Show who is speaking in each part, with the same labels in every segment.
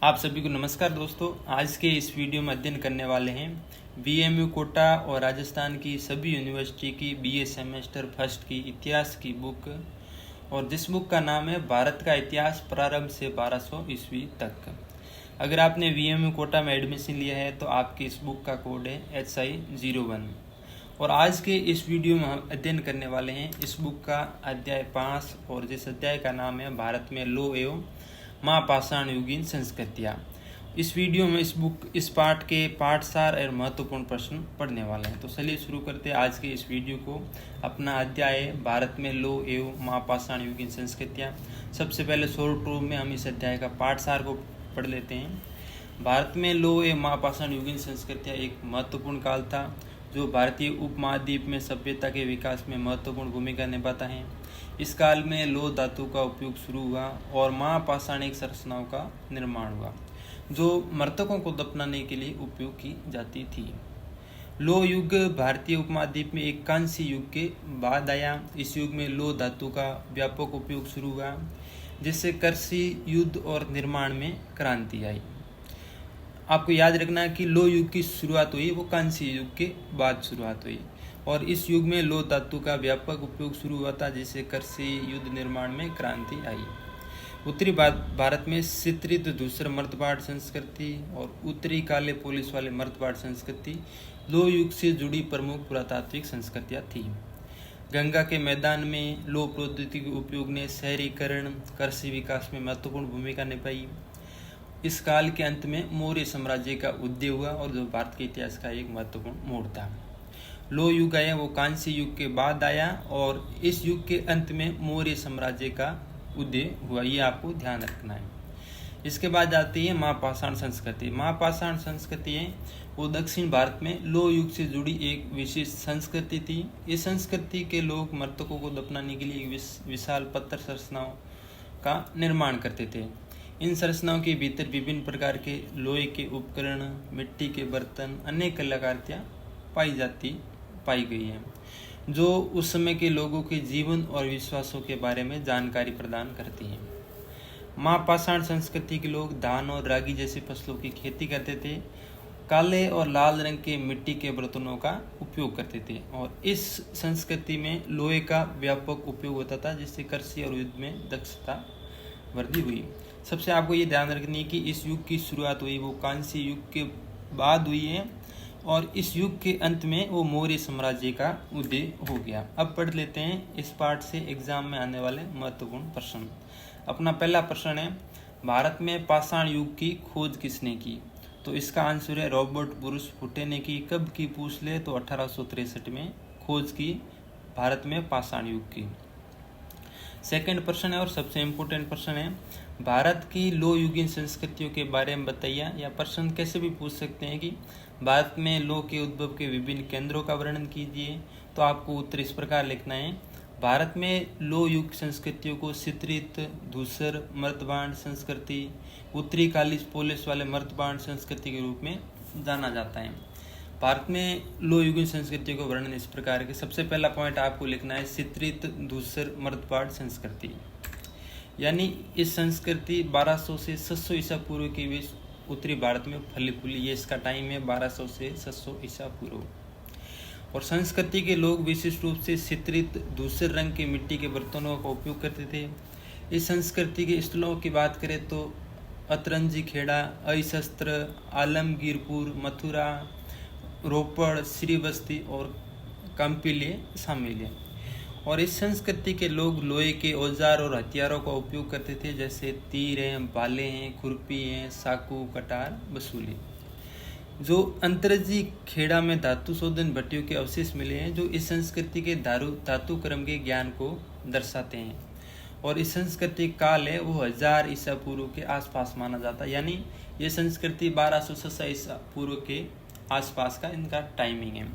Speaker 1: आप सभी को नमस्कार दोस्तों। आज के इस वीडियो में अध्ययन करने वाले हैं बीएमयू कोटा और राजस्थान की सभी यूनिवर्सिटी की बीए सेमेस्टर फर्स्ट की इतिहास की बुक, और जिस बुक का नाम है भारत का इतिहास प्रारंभ से 1200 ईस्वी तक। अगर आपने बीएमयू कोटा में एडमिशन लिया है तो आपकी इस बुक का कोड है HI01। और आज के इस वीडियो में हम अध्ययन करने वाले हैं इस बुक का अध्याय 5, और जिस अध्याय का नाम है भारत में लौह एवं महापाषाण युगीन संस्कृतियाँ। इस वीडियो में इस पाठ के पाठसार और महत्वपूर्ण प्रश्न पढ़ने वाले हैं। तो चलिए शुरू करते हैं आज के इस वीडियो को। अपना अध्याय भारत में लौह एवं महापाषाण युगीन संस्कृतियाँ। सबसे पहले शॉर्ट रूप में हम इस अध्याय का पाठसार को पढ़ लेते हैं। भारत में लौह एवं महापाषाण युगीन संस्कृतियाँ एक महत्वपूर्ण काल था जो भारतीय उपमहाद्वीप में सभ्यता के विकास में महत्वपूर्ण भूमिका निभाता है। इस काल में लौह धातु का उपयोग शुरू हुआ और महापाषाणिक संरचनाओं का निर्माण हुआ जो मृतकों को दफनाने के लिए उपयोग की जाती थी। लौह युग भारतीय उपमहाद्वीप में एक कांस्य युग के बाद आया। इस युग में लौह धातु का व्यापक उपयोग शुरू हुआ जिससे कृषि, युद्ध और निर्माण में क्रांति आई। आपको याद रखना है कि लौह युग की शुरुआत हुई वो कांस्य युग के बाद शुरुआत हुई, और इस युग में लौह धातु का व्यापक उपयोग शुरू हुआ था जिससे कृषि, युद्ध, निर्माण में क्रांति आई। उत्तरी भारत में चित्रित धूसर मर्दबाड़ संस्कृति और उत्तरी काले पोलिस वाले मर्दबाड़ संस्कृति लौह युग से जुड़ी प्रमुख पुरातात्विक संस्कृतियाँ थी। गंगा के मैदान में लौह प्रौद्योगिकी के उपयोग ने शहरीकरण, कृषि विकास में महत्वपूर्ण भूमिका निभाई। इस काल के अंत में मौर्य साम्राज्य का उदय हुआ और जो भारत के इतिहास का एक महत्वपूर्ण मोड़ था। लौह युग आया वो कांस्य युग के बाद आया, और इस युग के अंत में मौर्य साम्राज्य का उदय हुआ, ये आपको ध्यान रखना है। इसके बाद आती है महापाषाण संस्कृति। महापाषाण संस्कृति है वो दक्षिण भारत में लौह युग से जुड़ी एक विशेष संस्कृति थी। इस संस्कृति के लोग मृतकों को दफनाने के लिए विशाल पत्थर संरचनाओं का निर्माण करते थे। इन संरचनाओं के भीतर विभिन्न प्रकार के लोहे के उपकरण, मिट्टी के बर्तन, अनेक कलाकृतियाँ पाई गई हैं जो उस समय के लोगों के जीवन और विश्वासों के बारे में जानकारी प्रदान करती हैं। महापाषाण संस्कृति के लोग धान और रागी जैसी फसलों की खेती करते थे, काले और लाल रंग के मिट्टी के बर्तनों का उपयोग करते थे, और इस संस्कृति में लोहे का व्यापक उपयोग होता था जिससे कृषि और युद्ध में दक्षता वृद्धि हुई। सबसे आपको ये ध्यान रखनी है कि इस युग की शुरुआत हुई वो कांस्य युग के बाद हुई है, और इस युग के अंत में वो मौर्य साम्राज्य का उदय हो गया। अब पढ़ लेते हैं इस पाठ से एग्जाम में आने वाले महत्वपूर्ण प्रश्न। अपना पहला प्रश्न है, भारत में पाषाण युग की खोज किसने की? तो इसका आंसर है रॉबर्ट ब्रूस फुटे ने की। कब की पूछ ले तो 1863 में खोज की भारत में पाषाण युग की। सेकंड प्रश्न है और सबसे इम्पोर्टेंट प्रश्न है, भारत की लौह युगीन संस्कृतियों के बारे में बताइए। या प्रश्न कैसे भी पूछ सकते हैं कि भारत में लौह के उद्भव के विभिन्न केंद्रों का वर्णन कीजिए। तो आपको उत्तर इस प्रकार लिखना है, भारत में लौह युग संस्कृतियों को चित्रित धूसर मर्दबाण संस्कृति, उत्तरी काली पोलिस वाले मर्दबाण संस्कृति के रूप में जाना जाता है। भारत में लौह युगीन संस्कृति को वर्णन इस प्रकार के, सबसे पहला पॉइंट आपको लिखना है चित्रित धूसर मर्दबाण संस्कृति, यानी इस संस्कृति 1200 से 700 ईसा पूर्व के बीच उत्तरी भारत में फली फूली। ये इसका टाइम है 1200 से 700 ईसा पूर्व। और संस्कृति के लोग विशिष्ट रूप से चित्रित धूसर रंग के मिट्टी के बर्तनों का उपयोग करते थे। इस संस्कृति के स्थलों की बात करें तो अतरंजी खेड़ा, अहिशस्त्र, आलमगीरपुर, मथुरा, रोपड़, श्रीबस्ती और कंपिले शामिल है। और इस संस्कृति के लोग लोहे के औजार और हथियारों का उपयोग करते थे जैसे तीर हैं, भाले हैं, खुरपी हैं, साकू, कटार, बसूली। जो अंतरजी खेड़ा में धातु शोधन भट्टियों के अवशेष मिले हैं जो इस संस्कृति के धातु क्रम के ज्ञान को दर्शाते हैं। और इस संस्कृति काल है वो 1000 ईसा पूर्व के आसपास माना जाता है, यानी ये संस्कृति 1200 ईसा पूर्व के आसपास का इनका टाइमिंग है।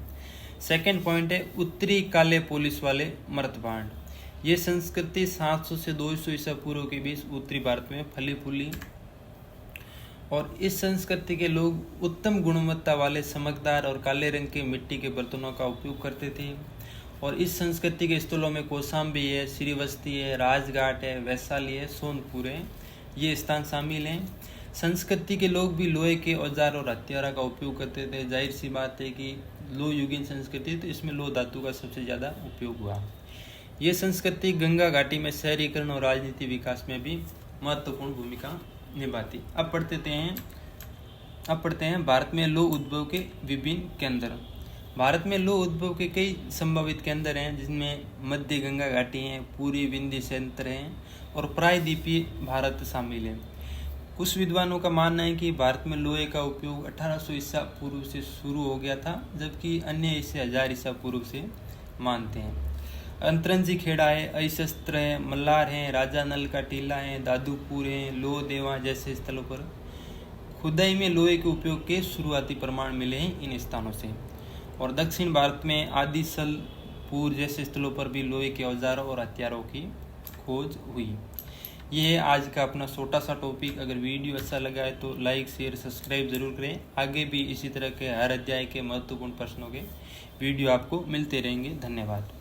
Speaker 1: सेकेंड पॉइंट है उत्तरी काले पोलिस वाले मर्दबाण। ये संस्कृति 700 से 200 ईसा पूर्व के बीच उत्तरी भारत में फली फूली, और इस संस्कृति के लोग उत्तम गुणवत्ता वाले चमकदार और काले रंग के मिट्टी के बर्तनों का उपयोग करते थे। और इस संस्कृति के स्थलों में कौशाम्बी है, श्रीबस्ती है, राजघाट है, वैशाली है, सोनपुर है, ये स्थान शामिल हैं। संस्कृति के लोग भी लोहे के औजार और हथियारों का उपयोग करते थे। जाहिर सी बात है कि लोह युगीन संस्कृति, तो इसमें लोह धातु का सबसे ज़्यादा उपयोग हुआ। ये संस्कृति गंगा घाटी में शहरीकरण और राजनीति विकास में भी महत्वपूर्ण भूमिका निभाती। अब पढ़ते हैं भारत में लोह उद्भव के विभिन्न केंद्र। भारत में लोह उद्भव के कई संभावित केंद्र हैं, जिनमें मध्य गंगा घाटी है, पूर्वी विंध्य क्षेत्र है और प्रायद्वीपीय भारत शामिल है। कुछ विद्वानों का मानना है कि भारत में लोहे का उपयोग 1800 ईसा पूर्व से शुरू हो गया था, जबकि अन्य इसे 1000 ईसा पूर्व से मानते हैं। अंतरंजी खेड़ा है, अहिशस्त्र है, मल्लार है, राजा नल का टीला है, दादूपुर है, लोह देवा जैसे स्थलों पर खुदाई में लोहे के उपयोग के शुरुआती प्रमाण मिले हैं इन स्थानों से। और दक्षिण भारत में आदिसलपुर जैसे स्थलों पर भी लोहे के औजारों और हथियारों की खोज हुई। ये है आज का अपना छोटा सा टॉपिक। अगर वीडियो अच्छा लगा है तो लाइक शेयर सब्सक्राइब जरूर करें। आगे भी इसी तरह के हर अध्याय के महत्वपूर्ण प्रश्नों के वीडियो आपको मिलते रहेंगे। धन्यवाद।